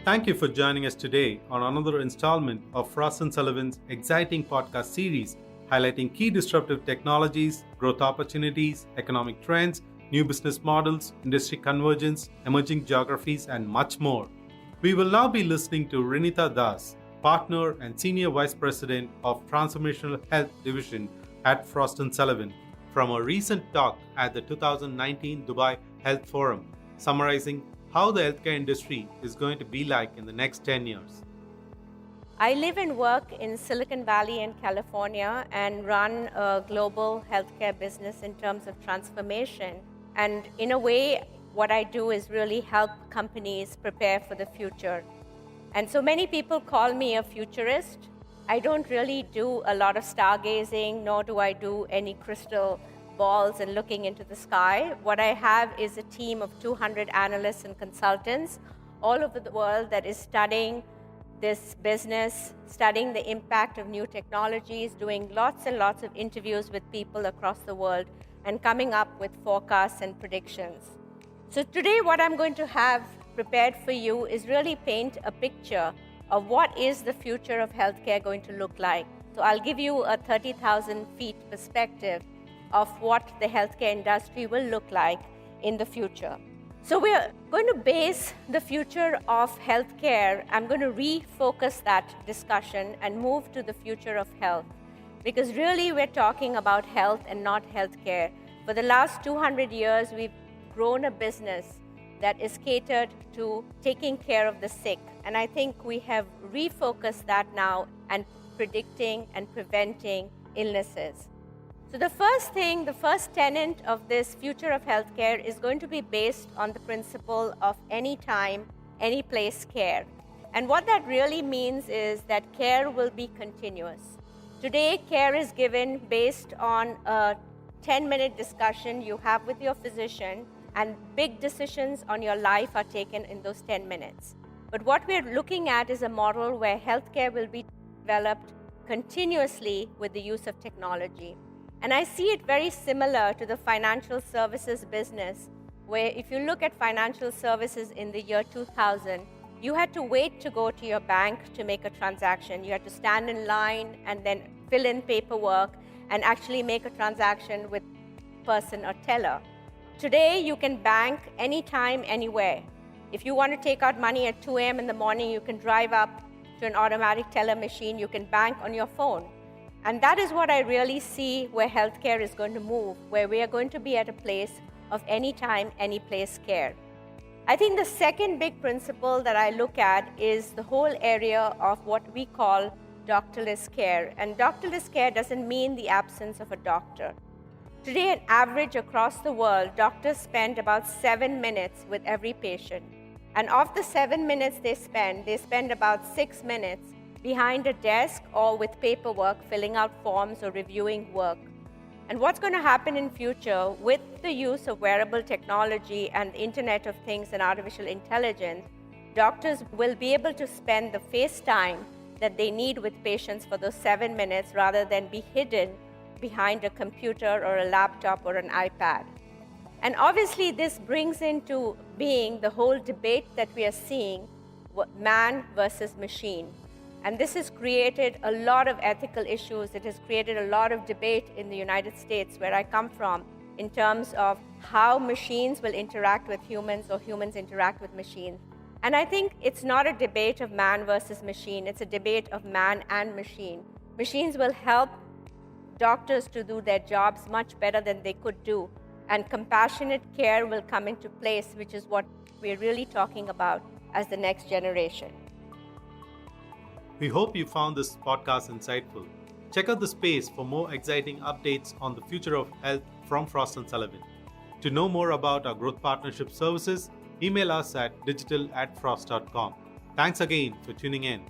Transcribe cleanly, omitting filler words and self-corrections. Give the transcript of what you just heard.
Thank you for joining us today on another installment of Frost & Sullivan's exciting podcast series highlighting key disruptive technologies, growth opportunities, economic trends, new business models, industry convergence, emerging geographies, and much more. We will now be listening to Reenita Das, Partner and Senior Vice President of Transformational Health Division at Frost & Sullivan, from a recent talk at the 2019 Dubai Health Forum, summarizing how the healthcare industry is going to be like in the next 10 years. I live and work in Silicon Valley in California and run a global healthcare business in terms of transformation. And in a way, what I do is really help companies prepare for the future. And so many people call me a futurist. I don't really do a lot of stargazing, nor do I do any crystal balls and looking into the sky. What I have is a team of 200 analysts and consultants all over the world that is studying this business, studying the impact of new technologies, doing lots and lots of interviews with people across the world, and coming up with forecasts and predictions. So today what I'm going to have prepared for you is really paint a picture of what is the future of healthcare going to look like. So I'll give you a 30,000 feet perspective of what the healthcare industry will look like in the future. So we're going to base the future of healthcare. I'm going to refocus that discussion and move to the future of health, because really we're talking about health and not healthcare. For the last 200 years, we've grown a business that is catered to taking care of the sick. And I think we have refocused that now and predicting and preventing illnesses. So the first tenet of this future of healthcare is going to be based on the principle of anytime, any place care. And what that really means is that care will be continuous. Today, care is given based on a 10-minute discussion you have with your physician, and big decisions on your life are taken in those 10 minutes. But what we're looking at is a model where healthcare will be developed continuously with the use of technology. And I see it very similar to the financial services business, where if you look at financial services in the year 2000, you had to wait to go to your bank to make a transaction. You had to stand in line and then fill in paperwork and actually make a transaction with person or teller. Today, you can bank anytime, anywhere. If you want to take out money at 2 a.m. in the morning, you can drive up to an automatic teller machine. You can bank on your phone. And that is what I really see where healthcare is going to move, where we are going to be at a place of anytime, any place care. I think the second big principle that I look at is the whole area of what we call doctorless care. And doctorless care doesn't mean the absence of a doctor. Today, on average across the world, doctors spend about 7 minutes with every patient. And of the 7 minutes they spend about 6 minutes behind a desk or with paperwork, filling out forms or reviewing work. And what's going to happen in future with the use of wearable technology and the Internet of Things and artificial intelligence, doctors will be able to spend the face time that they need with patients for those 7 minutes rather than be hidden behind a computer or a laptop or an iPad. And obviously this brings into being the whole debate that we are seeing, man versus machine. And this has created a lot of ethical issues. It has created a lot of debate in the United States, where I come from, in terms of how machines will interact with humans or humans interact with machines. And I think it's not a debate of man versus machine. It's a debate of man and machine. Machines will help doctors to do their jobs much better than they could do. And compassionate care will come into place, which is what we're really talking about as the next generation. We hope you found this podcast insightful. Check out the space for more exciting updates on the future of health from Frost & Sullivan. To know more about our growth partnership services, email us at digital@frost.com. Thanks again for tuning in.